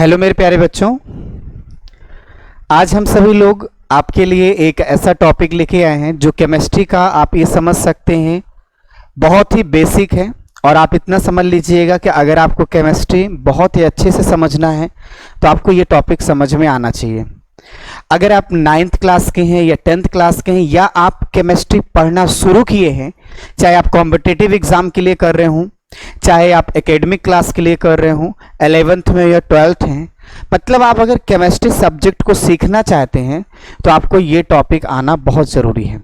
Hello मेरे प्यारे बच्चों, आज हम सभी लोग आपके लिए एक ऐसा टॉपिक लेके आए हैं जो केमिस्ट्री का आप ये समझ सकते हैं बहुत ही बेसिक है। और आप इतना समझ लीजिएगा कि अगर आपको केमिस्ट्री बहुत ही अच्छे से समझना है तो आपको ये टॉपिक समझ में आना चाहिए। अगर आप 9th क्लास के हैं या 10th क्लास के हैं या आप केमिस्ट्री पढ़ना शुरू किए हैं, चाहे आप कॉम्पिटिटिव एग्जाम के लिए कर रहे हों, चाहे आप एकेडमिक क्लास के लिए कर रहे हों, 11th में या 12th हैं, मतलब आप अगर केमिस्ट्री सब्जेक्ट को सीखना चाहते हैं तो आपको ये टॉपिक आना बहुत ज़रूरी है।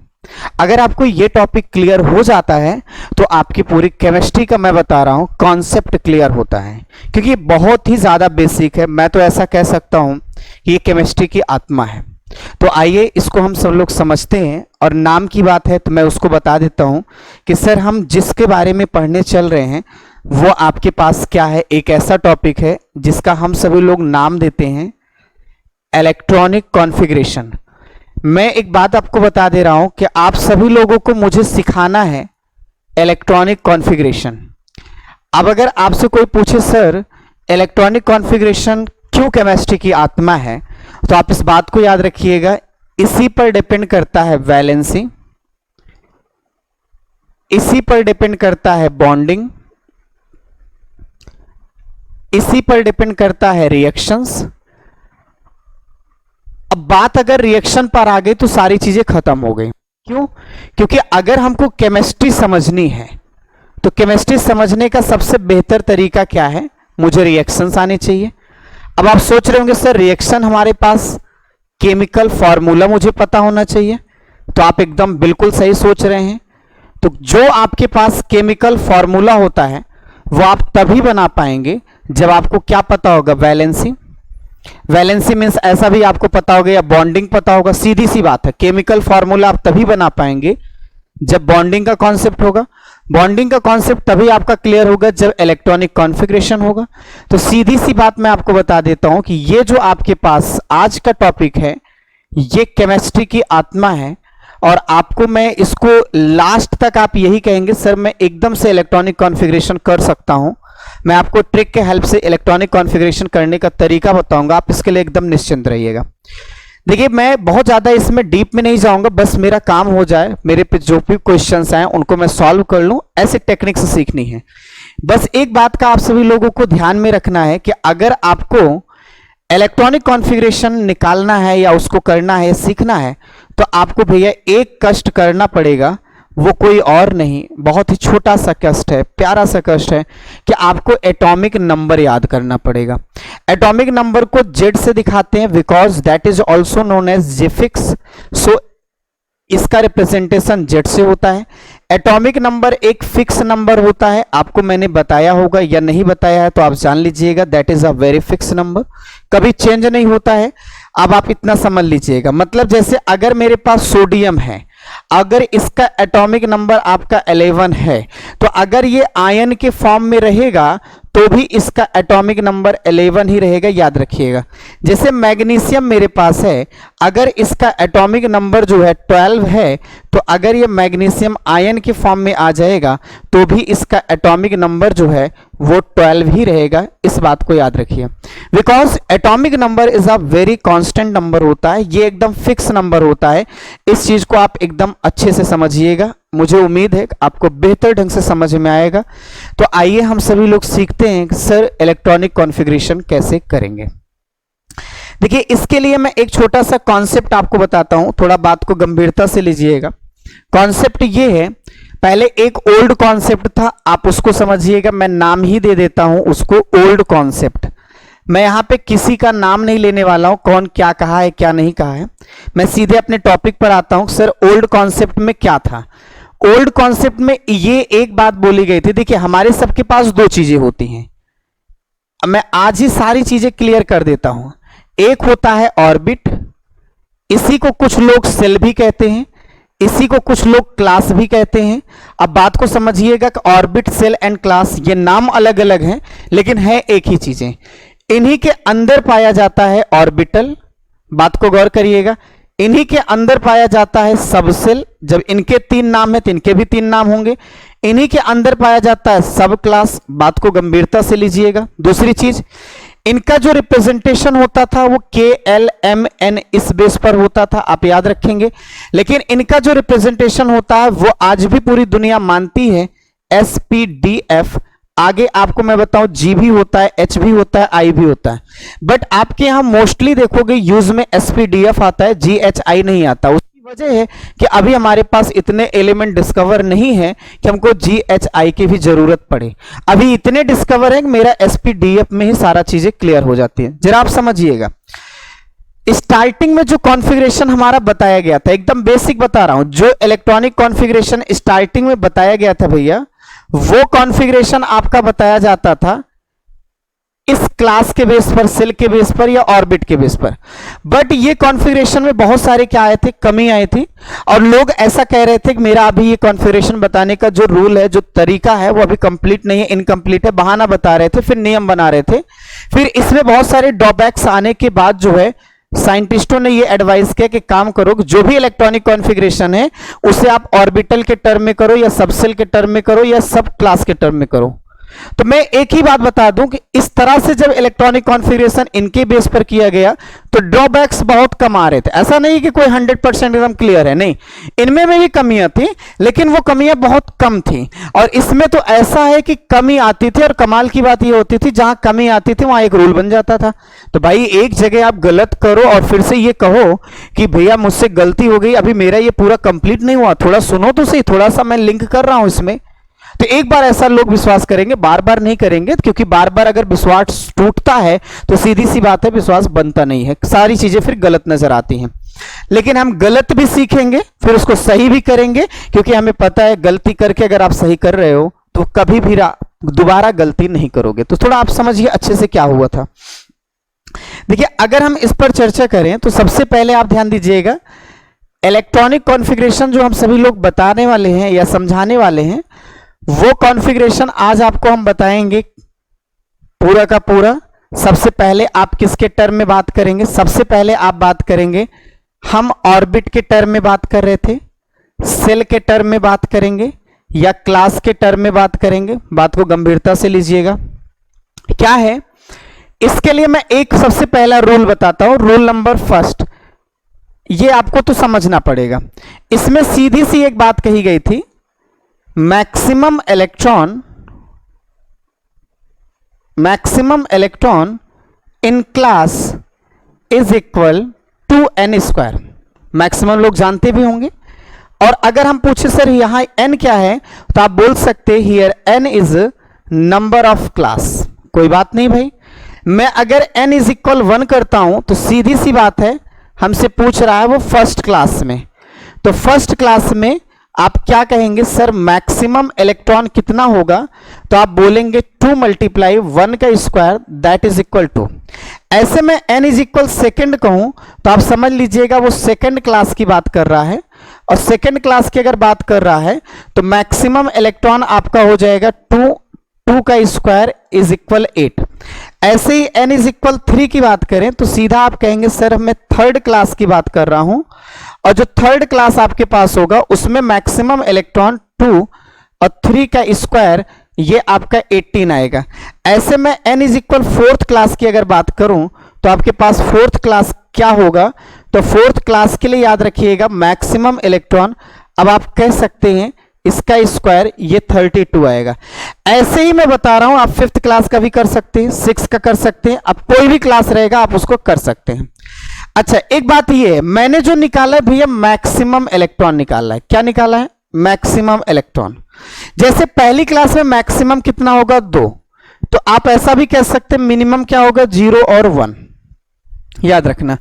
अगर आपको ये टॉपिक क्लियर हो जाता है तो आपकी पूरी केमिस्ट्री का, मैं बता रहा हूँ, कॉन्सेप्ट क्लियर होता है, क्योंकि ये बहुत ही ज़्यादा बेसिक है। मैं तो ऐसा कह सकता हूँ ये केमिस्ट्री की आत्मा है। तो आइए इसको हम सब लोग समझते हैं। और नाम की बात है तो मैं उसको बता देता हूँ कि सर हम जिसके बारे में पढ़ने चल रहे हैं वो आपके पास क्या है, एक ऐसा टॉपिक है जिसका हम सभी लोग नाम देते हैं इलेक्ट्रॉनिक कॉन्फ़िगरेशन। मैं एक बात आपको बता दे रहा हूं कि आप सभी लोगों को मुझे सिखाना है इलेक्ट्रॉनिक कॉन्फ़िगरेशन। अब अगर आपसे कोई पूछे सर इलेक्ट्रॉनिक कॉन्फ़िगरेशन क्यों केमिस्ट्री की आत्मा है, तो आप इस बात को याद रखिएगा, इसी पर डिपेंड करता है वैलेंसी, इसी पर डिपेंड करता है बॉन्डिंग, इसी पर डिपेंड करता है रिएक्शंस। अब बात अगर रिएक्शन पर आ गई तो सारी चीजें खत्म हो गई। क्यों? क्योंकि अगर हमको केमिस्ट्री समझनी है तो केमिस्ट्री समझने का सबसे बेहतर तरीका क्या है, मुझे रिएक्शंस आने चाहिए। अब आप सोच रहे होंगे सर रिएक्शन हमारे पास केमिकल फॉर्मूला मुझे पता होना चाहिए, तो आप एकदम बिल्कुल सही सोच रहे हैं। तो जो आपके पास केमिकल फॉर्मूला होता है वो आप तभी बना पाएंगे जब आपको क्या पता होगा, वैलेंसी। वैलेंसी मीन्स ऐसा भी आपको पता होगा या बॉन्डिंग पता होगा। सीधी सी बात है, केमिकल फॉर्मूला आप तभी बना पाएंगे जब बॉन्डिंग का कॉन्सेप्ट होगा। बॉन्डिंग का कॉन्सेप्ट तभी आपका क्लियर होगा जब इलेक्ट्रॉनिक कॉन्फ़िगरेशन होगा। तो सीधी सी बात मैं आपको बता देता हूं कि ये जो आपके पास आज का टॉपिक है ये केमिस्ट्री की आत्मा है। और आपको मैं इसको लास्ट तक आप यही कहेंगे सर मैं एकदम से इलेक्ट्रॉनिक कॉन्फ़िगरेशन कर सकता हूं। मैं आपको ट्रिक के हेल्प से इलेक्ट्रॉनिक कॉन्फ़िगरेशन करने का तरीका बताऊंगा, आप इसके लिए एकदम निश्चिंत रहिएगा। देखिए मैं बहुत ज़्यादा इसमें डीप में नहीं जाऊंगा, बस मेरा काम हो जाए, मेरे पे जो भी क्वेश्चंस आए उनको मैं सॉल्व कर लूं, ऐसे टेक्निक से सीखनी है। बस एक बात का आप सभी लोगों को ध्यान में रखना है कि अगर आपको इलेक्ट्रॉनिक कॉन्फ़िगरेशन निकालना है या उसको करना है, सीखना है, तो आपको भैया एक कष्ट करना पड़ेगा, वो कोई और नहीं, बहुत ही छोटा सा कष्ट है, प्यारा सा कष्ट है कि आपको एटॉमिक नंबर याद करना पड़ेगा। एटॉमिक नंबर को जेड से दिखाते हैं because that is also known as जेफिक्स, सो इसका रिप्रेजेंटेशन जेड से होता है। एटॉमिक नंबर एक फिक्स नंबर होता है, आपको मैंने बताया होगा या नहीं बताया है तो आप जान लीजिएगा, that is a very fix number, कभी चेंज नहीं होता है। अब आप इतना समझ लीजिएगा, मतलब जैसे अगर मेरे पास सोडियम है, अगर इसका एटॉमिक नंबर आपका 11 है, तो अगर ये आयन के फॉर्म में रहेगा तो भी इसका एटॉमिक नंबर 11 ही रहेगा, याद रखिएगा। जैसे मैग्नीशियम मेरे पास है, अगर इसका एटॉमिक नंबर जो है 12 है, तो अगर ये मैग्नीशियम आयन के फॉर्म में आ जाएगा तो भी इसका एटॉमिक नंबर जो है वो 12 ही रहेगा। इस बात को याद रखिए, because atomic number is a very constant number होता है, ये एकदम फिक्स नंबर होता है। इस चीज को आप एकदम अच्छे से समझिएगा, मुझे उम्मीद है आपको बेहतर ढंग से समझ में आएगा। तो आइए हम सभी लोग सीखते हैं कि सर इलेक्ट्रॉनिक कॉन्फ़िगरेशन कैसे करेंगे। देखिए इसके लिए मैं एक छोटा सा कॉन्सेप्ट आपको बताता हूं, थोड़ा बात को गंभीरता से लीजिएगा। कॉन्सेप्ट ये है, पहले एक ओल्ड कॉन्सेप्ट था, आप उसको समझिएगा, मैं नाम ही दे देता हूं उसको ओल्ड कॉन्सेप्ट। मैं यहां पे किसी का नाम नहीं लेने वाला हूं, कौन क्या कहा है क्या नहीं कहा है, मैं सीधे अपने टॉपिक पर आता हूं। सर ओल्ड कॉन्सेप्ट में क्या था? ओल्ड कॉन्सेप्ट में ये एक बात बोली गई थी, देखिए हमारे सबके पास दो चीजें होती हैं, मैं आज ही सारी चीजें क्लियर कर देता हूं। एक होता है ऑर्बिट, इसी को कुछ लोग सेल भी कहते हैं, इसी को कुछ लोग क्लास भी कहते हैं। अब बात को समझिएगा कि ऑर्बिट, सेल एंड क्लास ये नाम अलग अलग हैं लेकिन है एक ही चीजें। इन्हीं के अंदर पाया जाता है ऑर्बिटल, बात को गौर करिएगा, इन्हीं के अंदर पाया जाता है सबसेल, जब इनके 3 नाम है तो इनके भी 3 नाम होंगे। इन्हीं के अंदर पाया जाता है सब क्लास, बात को गंभीरता से लीजिएगा। दूसरी चीज, इनका जो रिप्रेजेंटेशन होता था वो KLMN इस बेस पर होता था, आप याद रखेंगे। लेकिन इनका जो रिप्रेजेंटेशन होता है वो आज भी पूरी दुनिया मानती है SPDF। आगे आपको मैं बताऊं G भी होता है, H भी होता है, I भी होता है, बट आपके यहां मोस्टली देखोगे यूज में SPDF आता है, GHI नहीं आता। उसकी वजह है कि अभी हमारे पास इतने एलिमेंट डिस्कवर नहीं है कि हमको GHI की भी जरूरत पड़े। अभी इतने डिस्कवर है कि मेरा SPDF में ही सारा चीजें क्लियर हो जाती है। जरा आप समझिएगा, स्टार्टिंग में जो कॉन्फ़िगरेशन हमारा बताया गया था, एकदम बेसिक बता रहा हूं, जो इलेक्ट्रॉनिक कॉन्फ़िगरेशन स्टार्टिंग में बताया गया था भैया, वो कॉन्फ़िगरेशन आपका बताया जाता था इस क्लास के बेस पर, सेल के बेस पर या ऑर्बिट के बेस पर। बट ये कॉन्फ़िगरेशन में बहुत सारे क्या आए थे, कमी आई थी, और लोग ऐसा कह रहे थे कि मेरा अभी ये कॉन्फ़िगरेशन बताने का जो रूल है, जो तरीका है, वो अभी कंप्लीट नहीं है, इनकम्प्लीट है, बहाना बता रहे थे, फिर नियम बना रहे थे। फिर इसमें बहुत सारे ड्रॉबैक्स आने के बाद जो है साइंटिस्टों ने ये एडवाइस किया कि काम करो, जो भी इलेक्ट्रॉनिक कॉन्फ़िगरेशन है उसे आप ऑर्बिटल के टर्म में करो या सबसेल के टर्म में करो या सब क्लास के टर्म में करो। तो मैं एक ही बात बता दूं कि इस तरह से जब इलेक्ट्रॉनिक कॉन्फ़िगरेशन इनके बेस पर किया गया तो ड्रॉबैक्स बहुत कम आ रहे थे। ऐसा नहीं कि कोई 100% एकदम क्लियर है, नहीं, इनमें भी कमियां थी, लेकिन वो कमियां बहुत कम थी। और इसमें तो ऐसा है कि कमी आती थी, और कमाल की बात ये होती थी जहां कमी आती थी वहां एक रूल बन जाता था। तो भाई एक जगह आप गलत करो और फिर से ये कहो कि भैया मुझसे गलती हो गई, अभी मेरा ये पूरा कंप्लीट नहीं हुआ, थोड़ा सुनो तो सही, थोड़ा सा मैं लिंक कर रहा हूं इसमें। तो एक बार ऐसा लोग विश्वास करेंगे, बार बार नहीं करेंगे, क्योंकि बार बार अगर विश्वास टूटता है तो सीधी सी बात है विश्वास बनता नहीं है, सारी चीजें फिर गलत नजर आती हैं। लेकिन हम गलत भी सीखेंगे, फिर उसको सही भी करेंगे, क्योंकि हमें पता है गलती करके अगर आप सही कर रहे हो तो कभी भी दोबारा गलती नहीं करोगे। तो थोड़ा आप समझिए अच्छे से क्या हुआ था। देखिए, अगर हम इस पर चर्चा करें तो सबसे पहले आप ध्यान दीजिएगा, इलेक्ट्रॉनिक कॉन्फ़िगरेशन जो हम सभी लोग बताने वाले हैं या समझाने वाले हैं, वो कॉन्फ़िगरेशन आज आपको हम बताएंगे पूरा का पूरा। सबसे पहले आप किसके टर्म में बात करेंगे? सबसे पहले आप बात करेंगे, हम ऑर्बिट के टर्म में बात कर रहे थे, सेल के टर्म में बात करेंगे या क्लास के टर्म में बात करेंगे। बात को गंभीरता से लीजिएगा। क्या है इसके लिए मैं एक सबसे पहला रूल बताता हूं, रूल नंबर फर्स्ट, ये आपको तो समझना पड़ेगा। इसमें सीधी सी एक बात कही गई थी, maximum electron in class is equal to n square. Maximum लोग जानते भी होंगे, और अगर हम पूछे सर यहां n क्या है, तो आप बोल सकते here n is number of class. कोई बात नहीं भाई, मैं अगर n इज इक्वल 1 करता हूं तो सीधी सी बात है, हमसे पूछ रहा है वो फर्स्ट क्लास में, तो फर्स्ट क्लास में आप क्या कहेंगे, सर मैक्सिमम इलेक्ट्रॉन कितना होगा? तो आप बोलेंगे 2 × 1 का square that is equal to. ऐसे में n इज इक्वल सेकेंड कहूं तो आप समझ लीजिएगा वो सेकेंड क्लास की बात कर रहा है, और सेकेंड क्लास की अगर बात कर रहा है तो मैक्सिमम इलेक्ट्रॉन आपका हो जाएगा 2 का स्क्वायर इज इक्वल 8। ऐसे ही n इज इक्वल 3 की बात करें तो सीधा आप कहेंगे सर मैं थर्ड क्लास की बात कर रहा हूं, और जो थर्ड क्लास आपके पास होगा उसमें मैक्सिमम इलेक्ट्रॉन 2 और 3 का स्क्वायर ये आपका 18 आएगा। ऐसे में n is equal fourth class की अगर बात करूं तो आपके पास फोर्थ क्लास क्या होगा? तो फोर्थ क्लास के लिए याद रखिएगा मैक्सिमम इलेक्ट्रॉन, अब आप कह सकते हैं इसका स्क्वायर ये 32 आएगा। ऐसे ही मैं बता रहा हूं, आप फिफ्थ क्लास का भी कर सकते हैं, 6 का कर सकते हैं, अब कोई भी क्लास रहेगा आप उसको कर सकते हैं। अच्छा, एक बात ये है, मैंने जो निकाला है भैया मैक्सिमम इलेक्ट्रॉन निकाला है। क्या निकाला है? Maximum electron. जैसे पहली क्लास में मैक्सिमम कितना होगा? 2, तो आप ऐसा भी कह सकते हैं मिनिमम क्या होगा? 0 और 1। याद रखना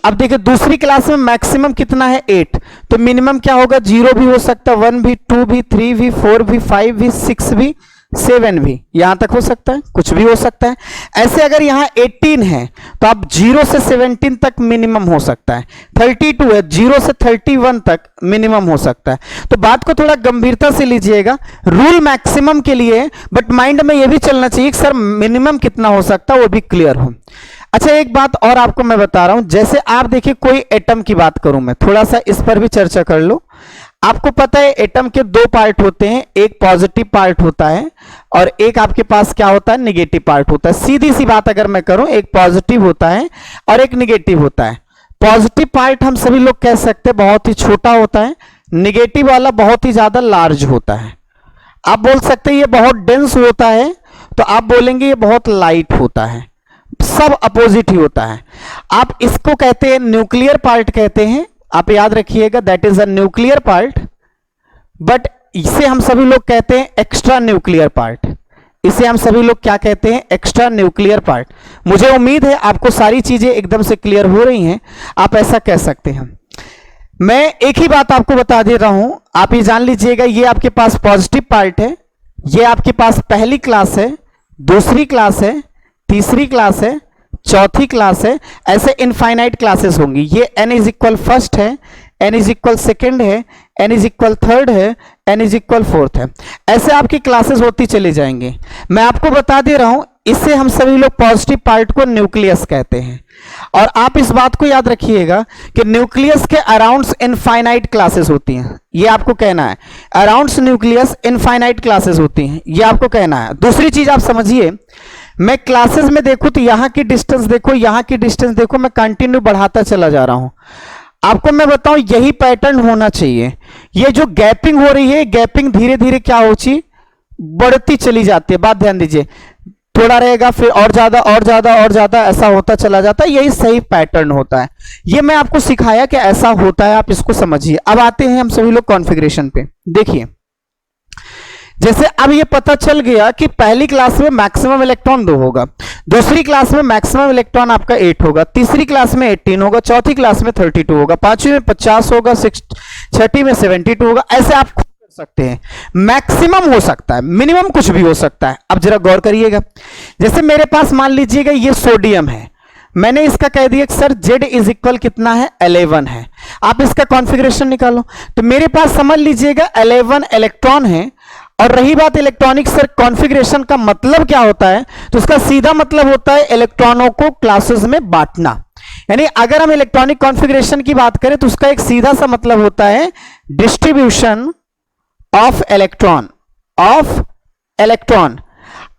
अब देखिए दूसरी क्लास में मैक्सिमम कितना है? 8, तो मिनिमम क्या होगा? 0 भी हो सकता है, 1 भी, 2 भी, 3 भी, 4 भी, 5 भी, 6 भी, 7 भी, यहां तक हो सकता है, कुछ भी हो सकता है। ऐसे अगर यहां 18 है तो आप 0 से 17 तक मिनिमम हो सकता है, 32 है 0 से 31 तक मिनिमम हो सकता है। तो बात को थोड़ा गंभीरता से लीजिएगा, रूल मैक्सिमम के लिए, बट माइंड में यह भी चलना चाहिए कि सर मिनिमम कितना हो सकता है वो भी क्लियर हो। अच्छा, एक बात और आपको मैं बता रहा हूं, जैसे आप देखिए कोई एटम की बात करूं मैं, थोड़ा सा इस पर भी चर्चा कर लो। आपको पता है एटम के 2 पार्ट होते हैं, एक पॉजिटिव पार्ट होता है और एक आपके पास क्या होता है, निगेटिव पार्ट होता है। सीधी सी बात अगर मैं करूं, एक पॉजिटिव होता है और एक निगेटिव होता है। पॉजिटिव पार्ट हम सभी लोग कह सकते हैं बहुत ही छोटा होता है, निगेटिव वाला बहुत ही ज्यादा लार्ज होता है। आप बोल सकते हैं ये बहुत डेंस होता है, तो आप बोलेंगे ये बहुत लाइट होता है। सब अपोजिट ही होता है। आप इसको कहते हैं न्यूक्लियर पार्ट कहते हैं, आप याद रखिएगा, that is a nuclear part. But इसे हम सभी लोग कहते हैं एक्स्ट्रा न्यूक्लियर पार्ट। इसे हम सभी लोग क्या कहते हैं, एक्स्ट्रा न्यूक्लियर पार्ट। मुझे उम्मीद है आपको सारी चीजें एकदम से क्लियर हो रही हैं, आप ऐसा कह सकते हैं। मैं एक ही बात आपको बता दे रहा हूं, आप ये जान लीजिएगा, ये आपके पास पॉजिटिव पार्ट है, ये आपके पास पहली क्लास है, दूसरी क्लास है, तीसरी क्लास है, चौथी क्लास है, ऐसे इनफाइनाइट क्लासेस होंगी। ये n इज इक्वल फर्स्ट है, n इज इक्वल सेकेंड है, n इज इक्वल थर्ड है, n इज इक्वल फोर्थ है। ऐसे आपकी क्लासेस होती चली जाएंगे। मैं आपको बता दे रहा हूं, इससे हम सभी लोग पॉजिटिव पार्ट को न्यूक्लियस कहते हैं। और आप इस बात को याद रखिएगा कि न्यूक्लियस के अराउंड इनफाइनाइट क्लासेस होती हैं, ये आपको कहना है। अराउंड न्यूक्लियस इनफाइनाइट क्लासेस होती हैं, ये आपको कहना है। दूसरी चीज आप समझिए, मैं क्लासेस में देखूं तो यहां की डिस्टेंस देखो, यहां की डिस्टेंस देखो, मैं कंटिन्यू बढ़ाता चला जा रहा हूं। आपको मैं बताऊं यही पैटर्न होना चाहिए। ये जो गैपिंग हो रही है, गैपिंग धीरे धीरे क्या होती, बढ़ती चली जाती है। बात ध्यान दीजिए, थोड़ा रहेगा फिर और ज्यादा और ज्यादा और ज्यादा ऐसा होता चला जाता है। यही सही पैटर्न होता है। ये मैं आपको सिखाया कि ऐसा होता है, आप इसको समझिए। अब आते हैं हम सभी लोग कॉन्फ़िगरेशन पे। देखिए, जैसे अब ये पता चल गया कि पहली क्लास में मैक्सिमम इलेक्ट्रॉन 2 होगा, दूसरी क्लास में मैक्सिमम इलेक्ट्रॉन आपका 8 होगा, तीसरी क्लास में 18 होगा, चौथी क्लास में 32 होगा, पांचवी में 50 होगा, छठी में 72 होगा। ऐसे आप कर सकते हैं। मैक्सिमम हो सकता है, मिनिमम कुछ भी हो सकता है। अब जरा गौर करिएगा, जैसे मेरे पास मान लीजिएगा ये सोडियम है, मैंने इसका कह दिया कि सर Z इज इक्वल कितना है, 11 है। आप इसका कॉन्फ़िगरेशन निकालो, तो मेरे पास समझ लीजिएगा 11 इलेक्ट्रॉन है। और रही बात इलेक्ट्रॉनिक सर कॉन्फ़िगरेशन का मतलब क्या होता है, तो उसका सीधा मतलब होता है इलेक्ट्रॉनों को क्लासेस में बांटना। यानी अगर हम इलेक्ट्रॉनिक कॉन्फ़िगरेशन की बात करें तो उसका एक सीधा सा मतलब होता है डिस्ट्रीब्यूशन ऑफ इलेक्ट्रॉन।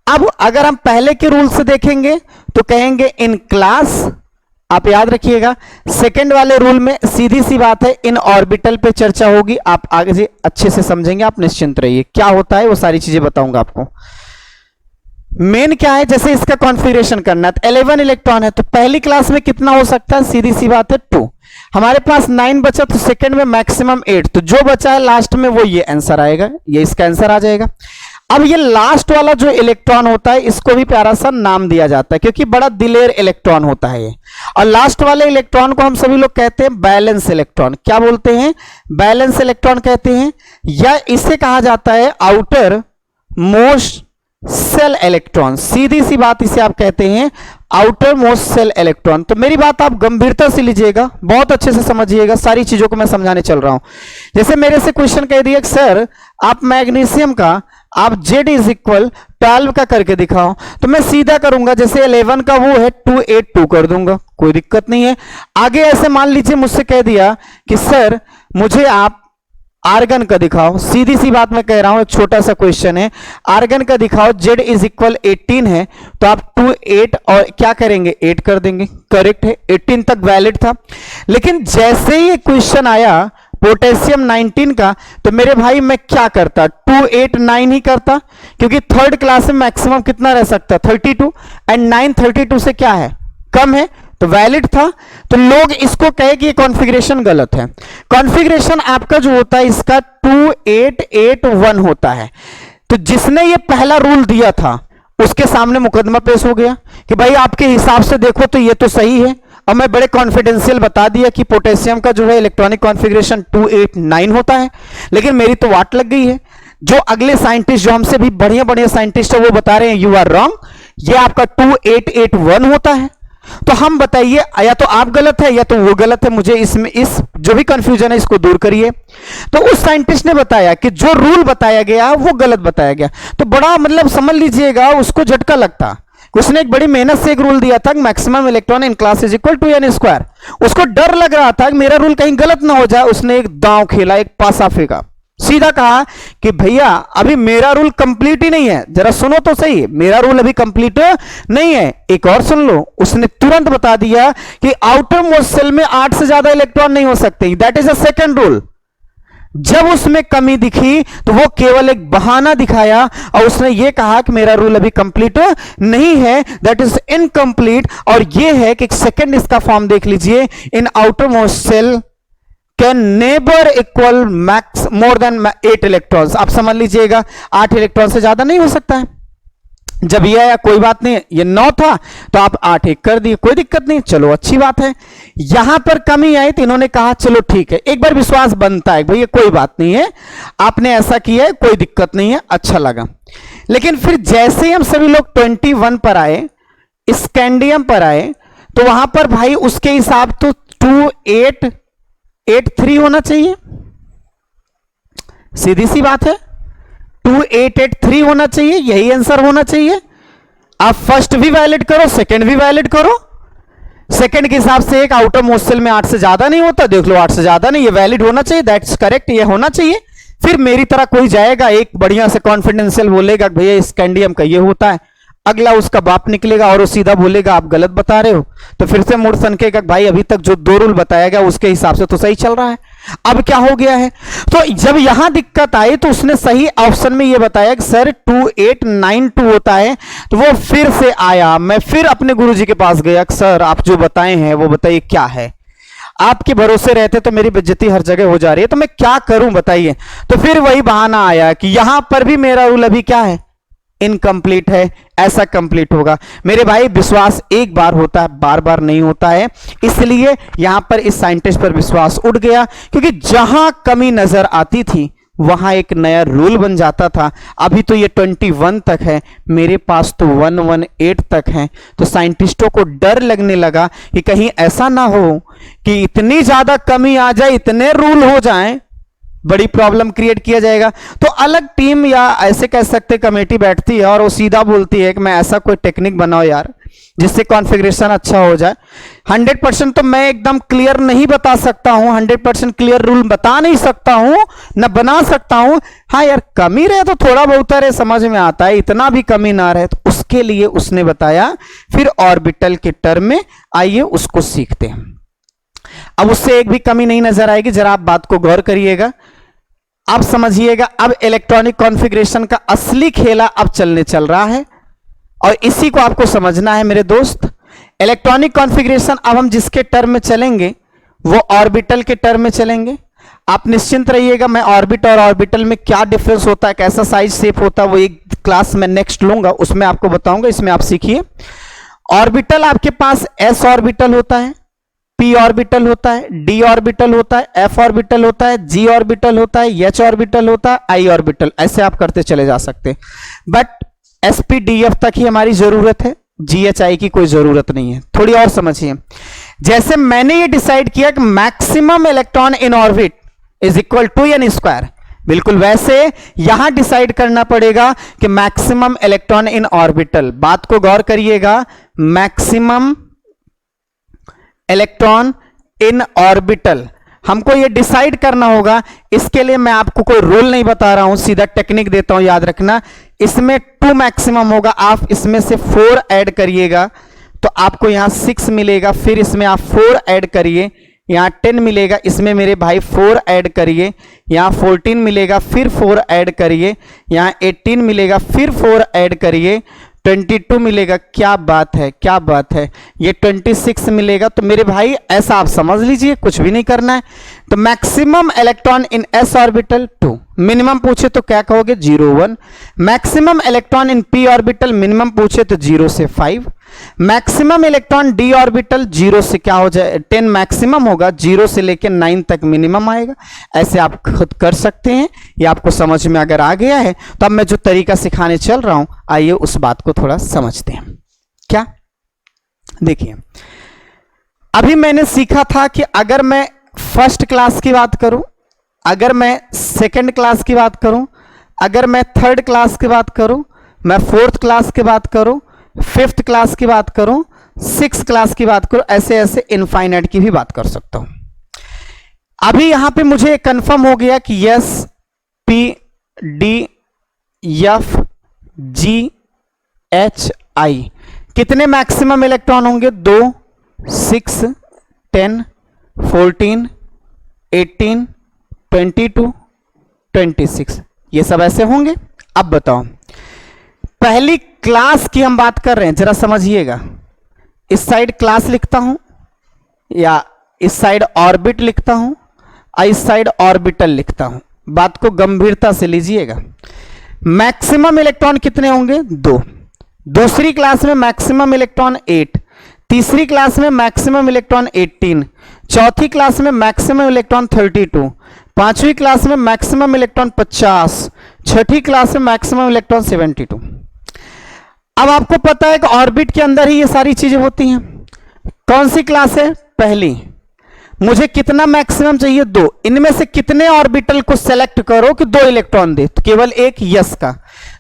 अब अगर हम पहले के रूल से देखेंगे तो कहेंगे इन क्लास, आप याद रखिएगा। सेकंड वाले रूल में सीधी सी बात है, इन ऑर्बिटल पे चर्चा होगी, आप आगे से अच्छे से समझेंगे, आप निश्चिंत रहिए। क्या होता है वो सारी चीजें बताऊंगा आपको। मेन क्या है, जैसे इसका कॉन्फ़िगरेशन करना है, 11 इलेक्ट्रॉन है, तो पहली क्लास में कितना हो सकता है, सीधी सी बात है 2। हमारे पास 9 बचा, तो सेकंड में मैक्सिमम 8, तो जो बचा है लास्ट में वो ये आंसर आएगा, ये इसका आंसर आ जाएगा। अब ये लास्ट वाला जो इलेक्ट्रॉन होता है, इसको भी प्यारा सा नाम दिया जाता है क्योंकि बड़ा दिलेर इलेक्ट्रॉन होता है ये। और लास्ट वाले इलेक्ट्रॉन को हम सभी लोग कहते हैं बैलेंस इलेक्ट्रॉन। क्या बोलते हैं, बैलेंस इलेक्ट्रॉन कहते हैं, या इसे कहा जाता है आउटर मोस्ट सेल इलेक्ट्रॉन। सीधी सी बात इसे आप कहते हैं आउटर मोस्ट सेल इलेक्ट्रॉन। तो मेरी बात आप गंभीरता से लीजिएगा, बहुत अच्छे से समझिएगा, सारी चीजों को मैं समझाने चल रहा हूं। जैसे मेरे से क्वेश्चन कह दिया सर आप मैग्नीशियम का आप Z इज इक्वल 12 का करके दिखाओ, तो मैं सीधा करूंगा, जैसे 11 का वो है 282 कर दूंगा, कोई दिक्कत नहीं है। आगे ऐसे मान लीजिए मुझसे कह दिया कि सर मुझे आप आर्गन का दिखाओ, सीधी सी बात मैं कह रहा हूं, एक छोटा सा क्वेश्चन है, आर्गन का दिखाओ, Z इज इक्वल 18 है, तो आप 28 और क्या करेंगे 8 कर देंगे, करेक्ट है, 18 तक वैलिड था। लेकिन जैसे ही क्वेश्चन आया पोटेशियम 19 का, तो मेरे भाई मैं क्या करता, 289 ही करता, क्योंकि थर्ड क्लास में मैक्सिमम कितना रह सकता 32, एंड 9 32 से क्या है कम है, तो वैलिड था। तो लोग इसको कहे कि ये कॉन्फ़िगरेशन गलत है। कॉन्फ़िगरेशन आपका जो होता है इसका 2881 होता है। तो जिसने ये पहला रूल दिया था उसके सामने मुकदमा पेश हो गया कि भाई आपके हिसाब से देखो तो ये तो सही है, और मैं बड़े कॉन्फिडेंशियल बता दिया कि पोटेशियम का जो है इलेक्ट्रॉनिक कॉन्फ़िगरेशन 289 होता है, लेकिन मेरी तो वाट लग गई है। जो अगले साइंटिस्ट जो हमसे भी बढ़िया बढ़िया साइंटिस्ट है वो बता रहे हैं यू आर रॉन्ग, ये आपका 2881 होता है। तो हम बताइए या तो आप गलत है या तो वो गलत है, मुझे इसमें इस जो भी कंफ्यूजन है इसको दूर करिए। तो उस साइंटिस्ट ने बताया कि जो रूल बताया गया वो गलत बताया गया, तो बड़ा मतलब समझ लीजिएगा उसको झटका लगता। उसने एक बड़ी मेहनत से एक रूल दिया था maximum electron in class is equal to n square, उसको डर लग रहा था कि मेरा रूल कहीं गलत ना हो जाए, उसने एक दांव खेला, एक पासा फेंका। सीधा कहा कि भैया अभी मेरा रूल कंप्लीट ही नहीं है, जरा सुनो तो सही, मेरा रूल अभी कंप्लीट नहीं है, एक और सुन लो। उसने तुरंत बता दिया कि आउटर मोस्ट सेल में 8 से ज्यादा इलेक्ट्रॉन नहीं हो सकते, that is a second rule. जब उसमें कमी दिखी तो वो केवल एक बहाना दिखाया और उसने ये कहा कि मेरा रूल अभी कंप्लीट नहीं है, दैट इज इनकम्प्लीट। और ये है कि सेकंड इसका फॉर्म देख लीजिए, in outermost shell can never equal max more than 8 electrons. आप समझ लीजिएगा 8 इलेक्ट्रॉन से ज्यादा नहीं हो सकता है। जब ये आया कोई बात नहीं, ये 9 था तो आप 8 1 कर दिए, कोई दिक्कत नहीं, चलो अच्छी बात है। यहां पर कमी आई तो इन्होंने कहा चलो ठीक है, एक बार विश्वास बनता है भैया कोई बात नहीं है, आपने ऐसा किया है, कोई दिक्कत नहीं है, अच्छा लगा। लेकिन फिर जैसे ही हम सभी लोग 21 पर आए, स्कैंडियम पर आए, तो वहां पर भाई उसके हिसाब तो 2883 होना चाहिए, सीधी सी बात है, 2883 होना चाहिए, यही आंसर होना चाहिए। आप फर्स्ट भी वैलिड करो, सेकंड भी वैलिड करो। सेकंड के हिसाब से एक आउटर मोस्ट सेल में 8 से ज्यादा नहीं होता, देख लो 8 से ज्यादा नहीं, ये वैलिड होना चाहिए, दैट्स करेक्ट, ये होना चाहिए। फिर मेरी तरह कोई जाएगा एक बढ़िया से कॉन्फिडेंशियल बोलेगा भैया स्कैंडियम का ये होता है, अगला उसका बाप निकलेगा और वो सीधा बोलेगा आप गलत बता रहे हो, तो फिर से मूड सनकेगा भाई अभी तक जो 2 रूल बताया गया उसके हिसाब से तो सही चल रहा है, अब क्या हो गया है। तो जब यहां दिक्कत आई तो उसने सही ऑप्शन में ये बताया कि सर 2892 होता है। तो वो फिर से आया, मैं फिर अपने गुरुजी के पास गया, सर आप जो बताए हैं वो बताइए क्या है, आपके भरोसे रहते तो मेरी बेइज्जती हर जगह हो जा रही है, तो मैं क्या करूं बताइए। तो फिर वही बहाना आया कि यहां पर भी मेरा रूल अभी क्या है, इनकम्प्लीट है, ऐसा कंप्लीट होगा। मेरे भाई विश्वास एक बार होता है, बार बार नहीं होता है, इसलिए यहां पर इस साइंटिस्ट पर विश्वास उठ गया, क्योंकि जहां कमी नजर आती थी वहां एक नया रूल बन जाता था। अभी तो ये 21 तक है, मेरे पास तो 118 तक है। तो साइंटिस्टों को डर लगने लगा कि कहीं ऐसा ना हो कि इतनी ज्यादा कमी आ जाए, इतने रूल हो जाएं, बड़ी प्रॉब्लम क्रिएट किया जाएगा। तो अलग टीम या ऐसे कह सकते कमेटी बैठती है और वो सीधा बोलती है कि मैं ऐसा कोई टेक्निक बनाओ यार जिससे कॉन्फ़िगरेशन अच्छा हो जाए। 100% तो मैं एकदम क्लियर नहीं बता सकता हूं, 100% क्लियर रूल बता नहीं सकता हूं, न बना सकता हूं। हाँ यार कमी रहे तो थोड़ा बहुत रहे समझ में आता है, इतना भी कमी ना रहे, तो उसके लिए उसने बताया फिर ऑर्बिटल के टर्म में, आइए उसको सीखते हैं। अब उससे एक भी कमी नहीं नजर आएगी, जरा आप बात को गौर करिएगा, आप समझिएगा। अब इलेक्ट्रॉनिक कॉन्फ़िगरेशन का असली खेला अब चल रहा है और इसी को आपको समझना है मेरे दोस्त। इलेक्ट्रॉनिक कॉन्फ़िगरेशन अब हम जिसके टर्म में चलेंगे वो ऑर्बिटल के टर्म में चलेंगे। आप निश्चिंत रहिएगा, मैं ऑर्बिट और ऑर्बिटल में क्या डिफरेंस होता है, कैसा साइज शेप होता है, वो एक क्लास में नेक्स्ट लूंगा, उसमें आपको बताऊंगा, इसमें आप सीखिए। ऑर्बिटल आपके पास एस ऑर्बिटल होता है, p ऑर्बिटल होता है, d ऑर्बिटल होता है, f ऑर्बिटल होता है, g ऑर्बिटल होता है, h ऑर्बिटल होता है, i ऑर्बिटल, ऐसे आप करते चले जा सकते हैं। बट sp-df तक ही हमारी जरूरत है, ghi की कोई जरूरत नहीं है। थोड़ी और समझिए, जैसे मैंने ये डिसाइड किया कि maximum electron in orbit is equal to n square, बिल्कुल वैसे यहां डिसाइड करना पड़ेगा कि मैक्सिमम इलेक्ट्रॉन इन ऑर्बिटल, बात को गौर करिएगा, मैक्सिमम इलेक्ट्रॉन इन ऑर्बिटल हमको ये डिसाइड करना होगा। इसके लिए मैं आपको कोई रूल नहीं बता रहा हूं, सीधा टेक्निक देता हूं, याद रखना। इसमें 2 मैक्सिमम होगा, आप इसमें से 4 ऐड करिएगा तो आपको यहां 6 मिलेगा, फिर इसमें आप 4 ऐड करिए, यहां 10 मिलेगा, इसमें मेरे भाई 4 ऐड करिए, यहां 14 मिलेगा, फिर 4 ऐड करिए, यहां 18 मिलेगा, फिर 4 ऐड करिए, 22 मिलेगा। क्या बात है, क्या बात है, ये 26 मिलेगा। तो मेरे भाई ऐसा आप समझ लीजिए, कुछ भी नहीं करना है। तो मैक्सिमम इलेक्ट्रॉन इन s ऑर्बिटल 2, मिनिमम पूछे तो क्या कहोगे 0 1। मैक्सिमम इलेक्ट्रॉन इन p ऑर्बिटल मिनिमम पूछे तो 0 से 5। मैक्सिमम इलेक्ट्रॉन d ऑर्बिटल 0 से क्या हो जाए 10 मैक्सिमम होगा, 0 से लेकर 9 तक मिनिमम आएगा। ऐसे आप खुद कर सकते हैं, ये आपको समझ में अगर आ गया है तो अब मैं जो तरीका सिखाने चल रहा हूं, आइए उस बात को थोड़ा समझते हैं। क्या देखिए, अभी मैंने सीखा था कि अगर मैं फर्स्ट क्लास की बात करूं, अगर मैं सेकंड क्लास की बात करूं, अगर मैं थर्ड क्लास की बात करूं, मैं फोर्थ क्लास की बात करूं, फिफ्थ क्लास की बात करूं, सिक्स क्लास की बात करूं, ऐसे ऐसे इनफाइनाइट की भी बात कर सकता हूं। अभी यहां पे मुझे कंफर्म हो गया कि yes P D F G H I। कितने मैक्सिमम इलेक्ट्रॉन होंगे? 2, 6, 10, 14, 18, 22, 26, ये सब ऐसे होंगे। अब बताओ, पहली क्लास की हम बात कर रहे हैं, जरा समझिएगा। इस साइड क्लास लिखता हूं या इस साइड ऑर्बिट लिखता हूं और इस साइड ऑर्बिटल लिखता हूं, बात को गंभीरता से लीजिएगा। मैक्सिमम इलेक्ट्रॉन कितने होंगे? 2। दूसरी क्लास में मैक्सिमम इलेक्ट्रॉन 8, तीसरी क्लास में मैक्सिमम इलेक्ट्रॉन 18, चौथी क्लास में मैक्सिमम इलेक्ट्रॉन 32, पांचवी क्लास में मैक्सिमम इलेक्ट्रॉन 50, छठी क्लास में मैक्सिमम इलेक्ट्रॉन 72। अब आपको पता है कि ऑर्बिट के अंदर ही ये सारी चीजें होती हैं। कौन सी क्लास है? पहली। मुझे कितना मैक्सिमम चाहिए? 2। इनमें से कितने ऑर्बिटल को सेलेक्ट करो कि 2 इलेक्ट्रॉन दे? तो केवल एक यस का।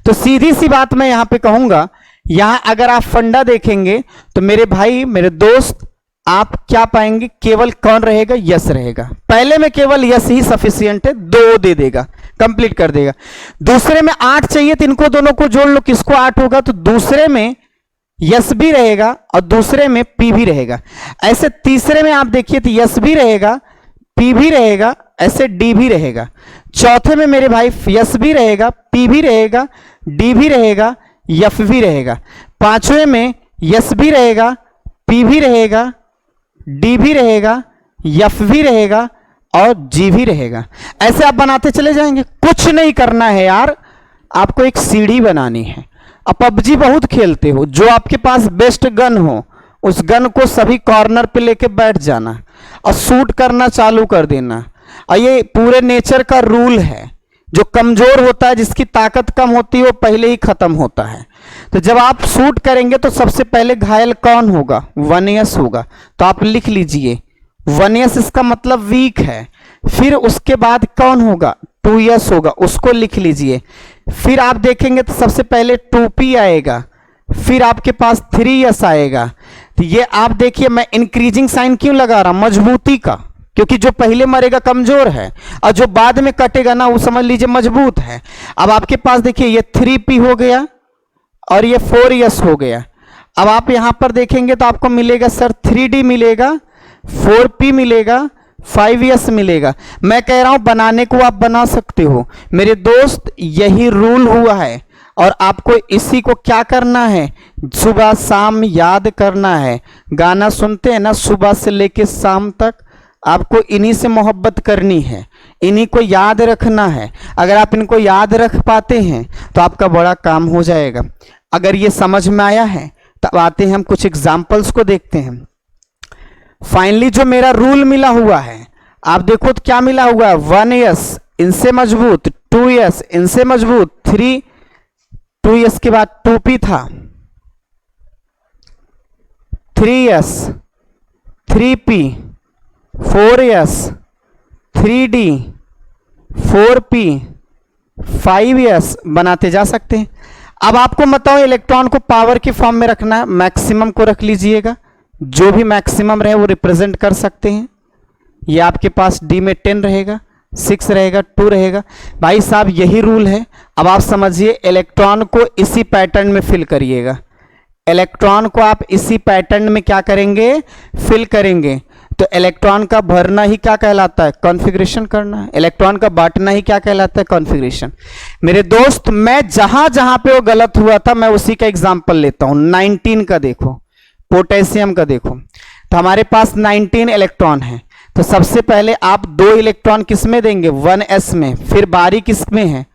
तो सीधी सी बात मैं यहां पे कहूंगा, यहां अगर आप फंडा देखेंगे तो मेरे भाई, मेरे दोस्त, आप क्या पाएंगे? केवल कौन रहेगा? यस रहेगा। पहले में केवल यस ही सफिशियंट है, 2 दे देगा, कंप्लीट कर देगा। दूसरे में 8 चाहिए तो इनको दोनों को जोड़ लो, किसको 8 होगा? तो दूसरे में यस भी रहेगा और दूसरे में पी भी रहेगा। ऐसे तीसरे में आप देखिए तो यस भी रहेगा, पी भी रहेगा, ऐसे डी भी रहेगा। चौथे में मेरे भाई यस भी रहेगा, पी भी रहेगा, डी भी रहेगा, एफ भी रहेगा। पांचवें में यस भी रहेगा, पी भी रहेगा, डी भी रहेगा, एफ भी रहेगा और जी भी रहेगा। ऐसे आप बनाते चले जाएंगे, कुछ नहीं करना है यार, आपको एक सीढ़ी बनानी है। अब पबजी बहुत खेलते हो, जो आपके पास बेस्ट गन हो उस गन को सभी कॉर्नर पे लेके बैठ जाना और शूट करना चालू कर देना। और ये पूरे नेचर का रूल है, जो कमजोर होता है, जिसकी ताकत कम होती है, वो पहले ही खत्म होता है। तो जब आप शूट करेंगे तो सबसे पहले घायल कौन होगा? 1s होगा। तो आप लिख लीजिए 1s, इसका मतलब वीक है। फिर उसके बाद कौन होगा? 2s होगा, उसको लिख लीजिए। फिर आप देखेंगे तो सबसे पहले 2p आएगा, फिर आपके पास 3s आएगा। तो ये आप देखिए, मैं इंक्रीजिंग साइन क्यों लगा रहा हूं? मजबूती का, क्योंकि जो पहले मरेगा कमजोर है और जो बाद में कटेगा ना, वो समझ लीजिए मजबूत है। अब आपके पास देखिए ये 3p हो गया और ये 4s हो गया। अब आप यहां पर देखेंगे तो आपको मिलेगा सर 3d मिलेगा, 4p मिलेगा, 5s मिलेगा। मैं कह रहा हूं बनाने को आप बना सकते हो मेरे दोस्त, यही रूल हुआ है और आपको इसी को क्या करना है? सुबह शाम याद करना है। गाना सुनते हैं ना, सुबह से लेके शाम तक, आपको इन्हीं से मोहब्बत करनी है, इन्हीं को याद रखना है। अगर आप इनको याद रख पाते हैं तो आपका बड़ा काम हो जाएगा। अगर ये समझ में आया है तब आते हैं हम कुछ एग्जाम्पल्स को देखते हैं। फाइनली जो मेरा रूल मिला हुआ है, आप देखो तो क्या मिला हुआ है? 1s इनसे मजबूत, 2s इनसे मजबूत, 2s के बाद 2p था, 3s, 3p, 4s, 3d, 4p, 5s बनाते जा सकते हैं। अब आपको बताओ इलेक्ट्रॉन को पावर के फॉर्म में रखना है, मैक्सिमम को रख लीजिएगा, जो भी मैक्सिमम रहे वो रिप्रेजेंट कर सकते हैं। ये आपके पास डी में 10 रहेगा, 6 रहेगा, 2 रहेगा। भाई साहब यही रूल है। अब आप समझिए, इलेक्ट्रॉन को इसी पैटर्न में फिल करिएगा। इलेक्ट्रॉन को आप इसी पैटर्न में क्या करेंगे? फिल करेंगे। तो इलेक्ट्रॉन का भरना ही क्या कहलाता है? कॉन्फ़िगरेशन करना। इलेक्ट्रॉन का बांटना ही क्या कहलाता है? कॉन्फ़िगरेशन। मेरे दोस्त, मैं जहां जहां पे वो गलत हुआ था मैं उसी का एग्जाम्पल लेता हूं। 19 का देखो, पोटेशियम का देखो, तो हमारे पास 19 इलेक्ट्रॉन है। तो सबसे पहले आप 2 इलेक्ट्रॉन किस में देंगे? 1s में। फिर बारी किस में है?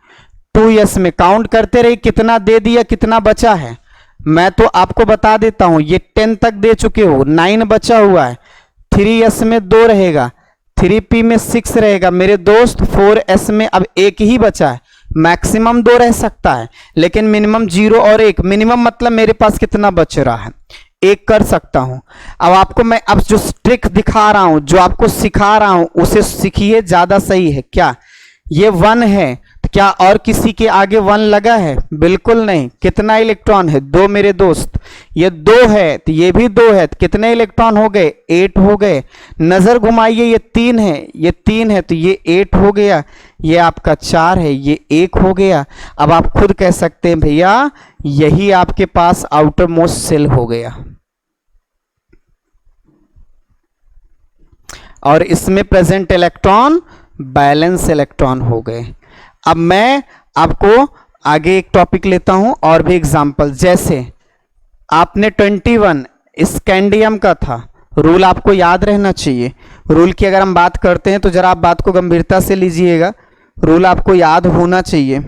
2s में। काउंट करते रहिए कितना दे दिया, कितना बचा है। मैं तो आपको बता देता हूं, ये 10 तक दे चुके हो, 9 बचा हुआ है। 3s में 2 रहेगा, 3p में 6 रहेगा। मेरे दोस्त 4s में अब 1 ही बचा है। मैक्सिमम 2 रह सकता है लेकिन मिनिमम 0 और 1। मिनिमम मतलब मेरे पास कितना बच रहा है? 1 कर सकता हूं। अब आपको मैं अब जो ट्रिक दिखा रहा हूं, जो आपको सिखा रहा हूं, उसे सीखिए, ज्यादा सही है। क्या ये 1 है तो क्या और किसी के आगे 1 लगा है? बिल्कुल नहीं। कितना इलेक्ट्रॉन है? 2 मेरे दोस्त। ये 2 है तो ये भी 2 है, तो कितने इलेक्ट्रॉन हो गए? 8 हो गए। नजर घुमाइए, ये 3 है, ये 3 है, तो ये 8 हो गया। ये आपका 4 है, ये 1 हो गया। अब आप खुद कह सकते हैं भैया यही आपके पास आउटर मोस्ट सेल हो गया, और इसमें प्रेजेंट इलेक्ट्रॉन बैलेंस इलेक्ट्रॉन हो गए। अब मैं आपको आगे एक टॉपिक लेता हूं और भी एग्जांपल। जैसे आपने 21 स्कैंडियम का था, रूल आपको याद रहना चाहिए। रूल की अगर हम बात करते हैं तो जरा आप बात को गंभीरता से लीजिएगा, रूल आपको याद होना चाहिए।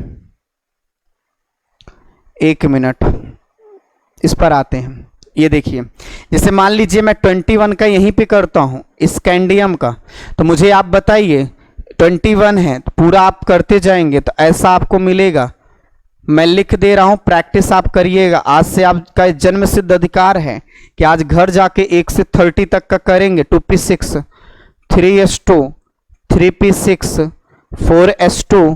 1 मिनट, इस पर आते हैं। ये देखिए, जैसे मान लीजिए मैं 21 का यहीं पे करता हूँ स्कैंडियम का, तो मुझे आप बताइए 21 है तो पूरा आप करते जाएंगे तो ऐसा आपको मिलेगा। मैं लिख दे रहा हूँ, प्रैक्टिस आप करिएगा। आज से आपका जन्म सिद्ध अधिकार है कि आज घर जाके 1 से 30 तक का करेंगे। 2p6, 3s2, 3p6, 4s2,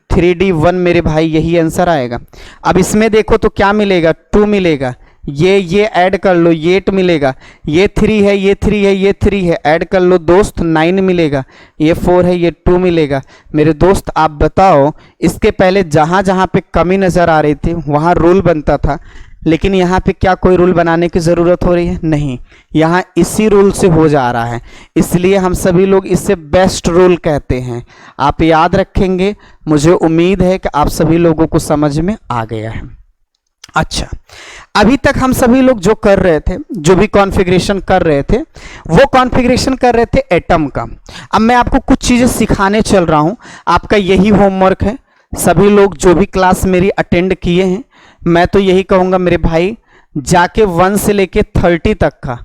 3d1 मेरे भाई, यही आंसर आएगा। अब इसमें देखो तो क्या मिलेगा? 2 मिलेगा। ये ऐड कर लो, ये 8 मिलेगा। ये 3 है, ये 3 है, ये 3 है, ऐड कर लो दोस्त, 9 मिलेगा। ये 4 है, ये 2 मिलेगा। मेरे दोस्त आप बताओ, इसके पहले जहाँ जहाँ पे कमी नज़र आ रही थी वहाँ रूल बनता था, लेकिन यहाँ पे क्या कोई रूल बनाने की ज़रूरत हो रही है? नहीं, यहाँ इसी रूल से हो जा रहा है, इसलिए हम सभी लोग इसे बेस्ट रूल कहते हैं। आप याद रखेंगे, मुझे उम्मीद है कि आप सभी लोगों को समझ में आ गया है। अच्छा, अभी तक हम सभी लोग जो कर रहे थे, जो भी कॉन्फ़िगरेशन कर रहे थे, वो कॉन्फ़िगरेशन कर रहे थे एटम का। अब मैं आपको कुछ चीज़ें सिखाने चल रहा हूँ, आपका यही होमवर्क है। सभी लोग जो भी क्लास मेरी अटेंड किए हैं, मैं तो यही कहूँगा मेरे भाई, जाके 1 से लेके 30 तक का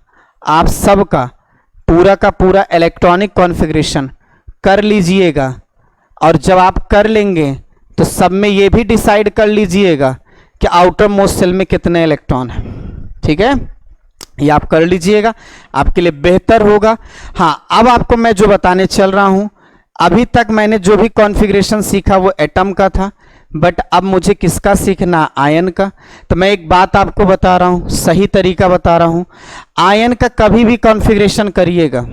आप सब का पूरा इलेक्ट्रॉनिक कॉन्फ़िगरेशन कर लीजिएगा। और जब आप कर लेंगे तो सब में ये भी डिसाइड कर लीजिएगा कि आउटर मोस्ट सेल में कितने इलेक्ट्रॉन है। ठीक है, ये आप कर लीजिएगा, आपके लिए बेहतर होगा। हाँ, अब आपको मैं जो बताने चल रहा हूं, अभी तक मैंने जो भी कॉन्फ़िगरेशन सीखा वो एटम का था, बट अब मुझे किसका सीखना? आयन का। तो मैं एक बात आपको बता रहा हूं, सही तरीका बता रहा हूं। आयन का कभी भी कॉन्फ़िगरेशन करिएगा,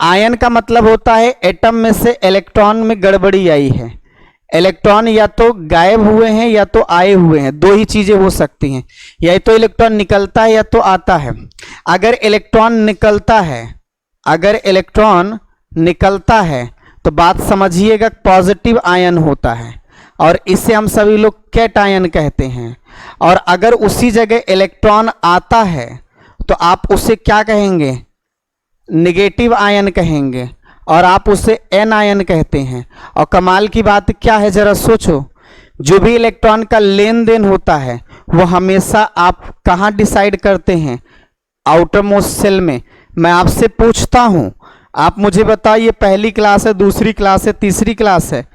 आयन का मतलब होता है एटम में से इलेक्ट्रॉन में गड़बड़ी आई है। इलेक्ट्रॉन या तो गायब हुए हैं या तो आए हुए हैं, 2 ही चीजें हो सकती हैं। या तो इलेक्ट्रॉन निकलता है या तो आता है। अगर इलेक्ट्रॉन निकलता है तो बात समझिएगा, पॉजिटिव आयन होता है और इसे हम सभी लोग कैट आयन कहते हैं। और अगर उसी जगह इलेक्ट्रॉन आता है तो आप उसे क्या कहेंगे? नेगेटिव आयन कहेंगे, और आप उसे एन आयन कहते हैं। और कमाल की बात क्या है, जरा सोचो, जो भी इलेक्ट्रॉन का लेन देन होता है वो हमेशा आप कहाँ डिसाइड करते हैं? आउटर मोस्ट सेल में। मैं आपसे पूछता हूँ, आप मुझे बताइए, पहली क्लास है, दूसरी क्लास है, तीसरी क्लास है,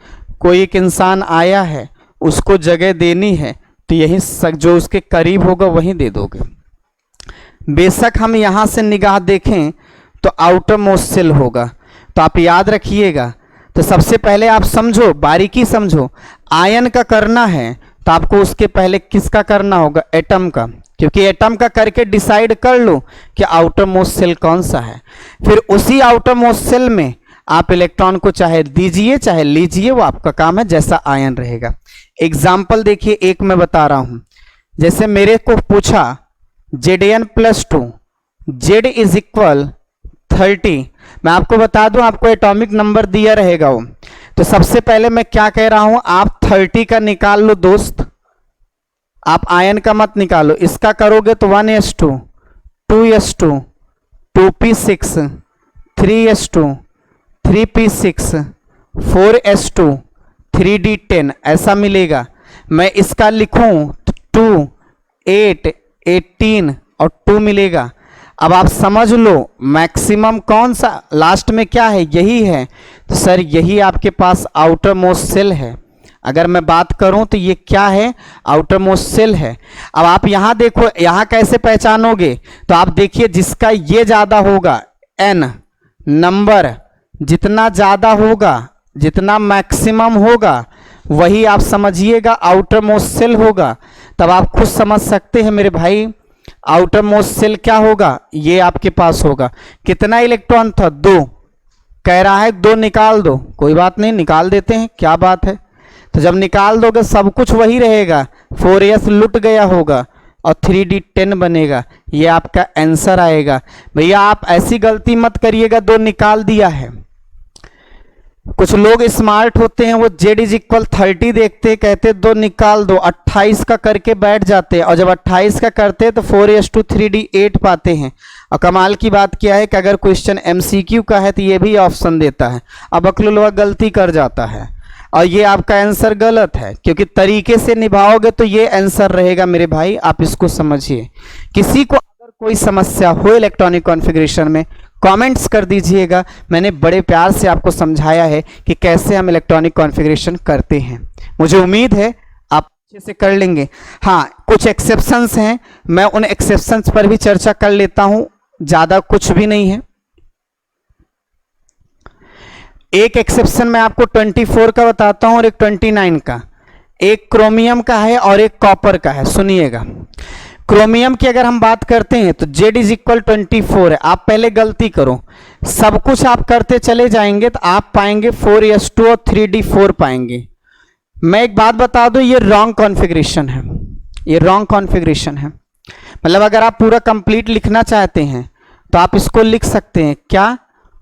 कोई एक इंसान आया है, उसको जगह देनी है तो यही जो उसके करीब होगा वहीं दे दोगे। बेशक हम यहाँ से निगाह देखें तो आउटर मोस्ट सेल होगा। तो आप याद रखिएगा। तो सबसे पहले आप समझो, बारीकी समझो, आयन का करना है तो आपको उसके पहले किसका करना होगा? एटम का, क्योंकि एटम का करके डिसाइड कर लो कि आउटर मोस्ट सेल कौन सा है। फिर उसी आउटर मोस्ट सेल में आप इलेक्ट्रॉन को चाहे दीजिए चाहे लीजिए, वो आपका काम है, जैसा आयन रहेगा। एग्जाम्पल देखिए, एक मैं बता रहा हूं। जैसे मेरे को पूछा Zn+2, Z इज इक्वल 30, मैं आपको बता दूं, आपको एटॉमिक नंबर दिया रहेगा वो। तो सबसे पहले मैं क्या कह रहा हूं, आप 30 का निकाल लो दोस्त, आप आयन का मत निकालो। इसका करोगे तो 1s2, 2s2, 2p6, 3s2, 3p6, 4s2, 3d10 ऐसा मिलेगा। मैं इसका लिखूं तो 2, 8, 18 और 2 मिलेगा। अब आप समझ लो मैक्सिमम कौन सा लास्ट में क्या है? यही है। तो सर यही आपके पास आउटर मोस्ट सेल है। अगर मैं बात करूं तो ये क्या है? आउटर मोस्ट सेल है। अब आप यहां देखो, यहां कैसे पहचानोगे? तो आप देखिए, जिसका ये ज्यादा होगा, n नंबर जितना ज्यादा होगा, जितना मैक्सिमम होगा, वही आप समझिएगा आउटर मोस्ट सेल होगा। तब आप खुद समझ सकते हैं मेरे भाई, आउटर मोस्ट सेल क्या होगा, ये आपके पास होगा। कितना इलेक्ट्रॉन था, 2। कह रहा है 2 निकाल दो, कोई बात नहीं निकाल देते हैं, क्या बात है। तो जब निकाल दोगे सब कुछ वही रहेगा, 4s लुट गया होगा और 3d10 बनेगा, ये आपका आंसर आएगा। भैया आप ऐसी गलती मत करिएगा, 2 निकाल दिया है। कुछ लोग स्मार्ट होते हैं, वो z = 30 देखते, कहते 2 निकाल दो, 28 का करके बैठ जाते हैं, और जब 28 का करते हैं तो 4s/3d8 पाते हैं। और कमाल की बात क्या है कि अगर क्वेश्चन MCQ का है तो ये भी ऑप्शन देता है। अब अक्लुलवा गलती कर जाता है और ये आपका आंसर गलत है, क्योंकि तरीके से निभाओगे तो ये आंसर रहेगा मेरे भाई, आप इसको समझिए। किसी को अगर कोई समस्या हो इलेक्ट्रॉनिक कॉन्फ़िगरेशन में, कमेंट्स कर दीजिएगा। मैंने बड़े प्यार से आपको समझाया है कि कैसे हम इलेक्ट्रॉनिक कॉन्फ़िगरेशन करते हैं। मुझे उम्मीद है आप अच्छे से कर लेंगे। हाँ, कुछ एक्सेप्शंस हैं, मैं उन एक्सेप्शंस पर भी चर्चा कर लेता हूं, ज़्यादा कुछ भी नहीं है। एक एक्सेप्शन मैं आपको 24 का बताता हूं और एक 29 का। एक क्रोमियम का है और एक कॉपर का है, सुनिएगा। क्रोमियम की अगर हम बात करते हैं तो Z = 24 है। आप पहले गलती करो, सब कुछ आप करते चले जाएंगे तो आप पाएंगे 4s2 और 3d4 पाएंगे। मैं एक बात बता दूं, ये रॉन्ग कॉन्फ़िगरेशन है, ये रॉन्ग कॉन्फ़िगरेशन है। मतलब अगर आप पूरा कंप्लीट लिखना चाहते हैं तो आप इसको लिख सकते हैं क्या,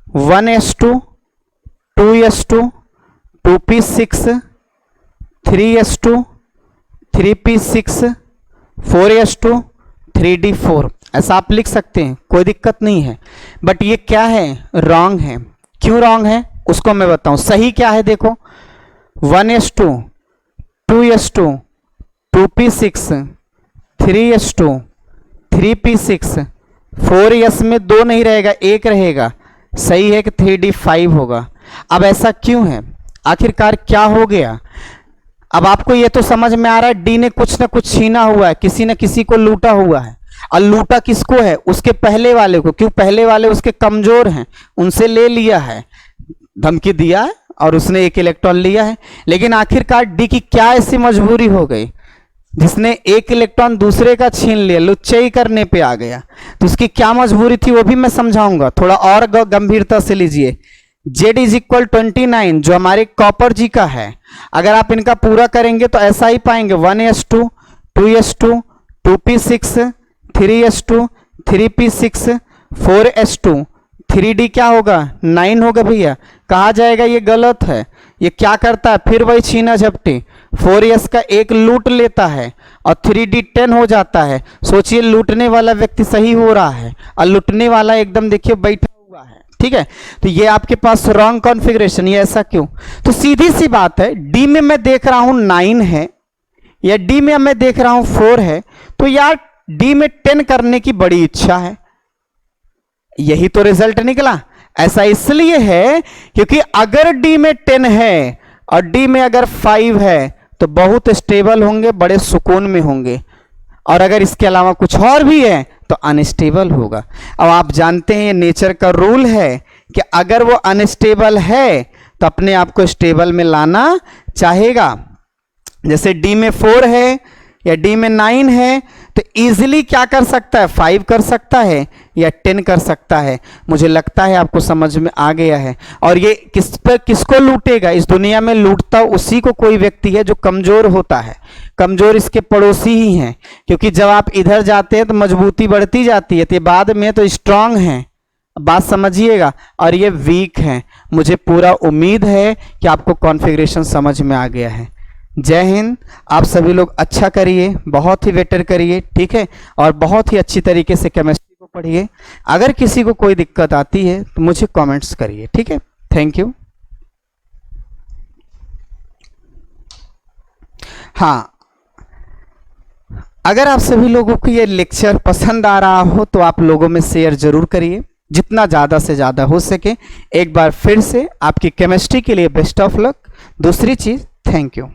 1s2 2s2 2p6 3s2 3p6 4s2 3d4, ऐसा आप लिख सकते हैं, कोई दिक्कत नहीं है। बट ये क्या है, रॉन्ग है। क्यों रॉन्ग है उसको मैं बताऊं। सही क्या है देखो, 1s2 2s2 2p6 3s2 3p6 4s में 2 नहीं रहेगा, 1 रहेगा। सही है कि 3d5 होगा। अब ऐसा क्यों है, आखिरकार क्या हो गया। अब आपको ये तो समझ में आ रहा है, डी ने कुछ ना कुछ छीना हुआ है, किसी न किसी को लूटा हुआ है। और लूटा किसको है, उसके पहले वाले को। क्यों, पहले वाले उसके कमजोर हैं, उनसे ले लिया है, धमकी दिया है और उसने 1 इलेक्ट्रॉन लिया है। लेकिन आखिरकार डी की क्या ऐसी मजबूरी हो गई जिसने 1 इलेक्ट्रॉन दूसरे का छीन लिया, लुच्चाई करने पे आ गया। तो उसकी क्या मजबूरी थी वो भी मैं समझाऊंगा, थोड़ा और गंभीरता से लीजिए। Z = 29 जो हमारे कॉपर जी का है, अगर आप इनका पूरा करेंगे तो ऐसा ही पाएंगे, 1s2 2s2 2p6 3s2 3p6 4s2 3d क्या होगा, 9 होगा। भैया कहा जाएगा ये गलत है। ये क्या करता है, फिर वही छीना झपटी, 4s का 1 लूट लेता है और 3d10 हो जाता है। सोचिए लूटने वाला व्यक्ति सही हो रहा है और लूटने वाला एकदम देखिए बैठा हुआ है, ठीक है। तो ये आपके पास रॉन्ग कॉन्फ़िगरेशन। ये ऐसा क्यों, तो सीधी सी बात है, डी में मैं देख रहा हूं 9 है या डी में मैं देख रहा हूं 4 है, तो यार डी में 10 करने की बड़ी इच्छा है, यही तो रिजल्ट निकला। ऐसा इसलिए है क्योंकि अगर डी में 10 है और डी में अगर 5 है तो बहुत स्टेबल होंगे, बड़े सुकून में होंगे। और अगर इसके अलावा कुछ और भी है तो अनस्टेबल होगा। अब आप जानते हैं ये नेचर का रूल है कि अगर वो अनस्टेबल है तो अपने आप को स्टेबल में लाना चाहेगा। जैसे डी में 4 है या डी में 9 है तो इजीली क्या कर सकता है, 5 कर सकता है या 10 कर सकता है। मुझे लगता है आपको समझ में आ गया है। और ये किस पर किसको लूटेगा, इस दुनिया में लूटता उसी को कोई व्यक्ति है जो कमजोर होता है। कमजोर इसके पड़ोसी ही हैं, क्योंकि जब आप इधर जाते हैं तो मजबूती बढ़ती जाती है, तो बाद में तो स्ट्रांग हैं, बात समझिएगा। और ये वीक हैं। मुझे पूरा उम्मीद है कि आपको कॉन्फ़िगरेशन समझ में आ गया है। जय हिंद। आप सभी लोग अच्छा करिए, बहुत ही बेटर करिए, ठीक है। और बहुत ही अच्छी तरीके से केमिस्ट्री को पढ़िए। अगर किसी को कोई दिक्कत आती है तो मुझे कमेंट्स करिए, ठीक है। Thank you. हाँ, अगर आप सभी लोगों को ये लेक्चर पसंद आ रहा हो तो आप लोगों में शेयर जरूर करिए, जितना ज़्यादा से ज़्यादा हो सके। एक बार फिर से आपकी केमिस्ट्री के लिए बेस्ट ऑफ लक। दूसरी चीज़, थैंक यू।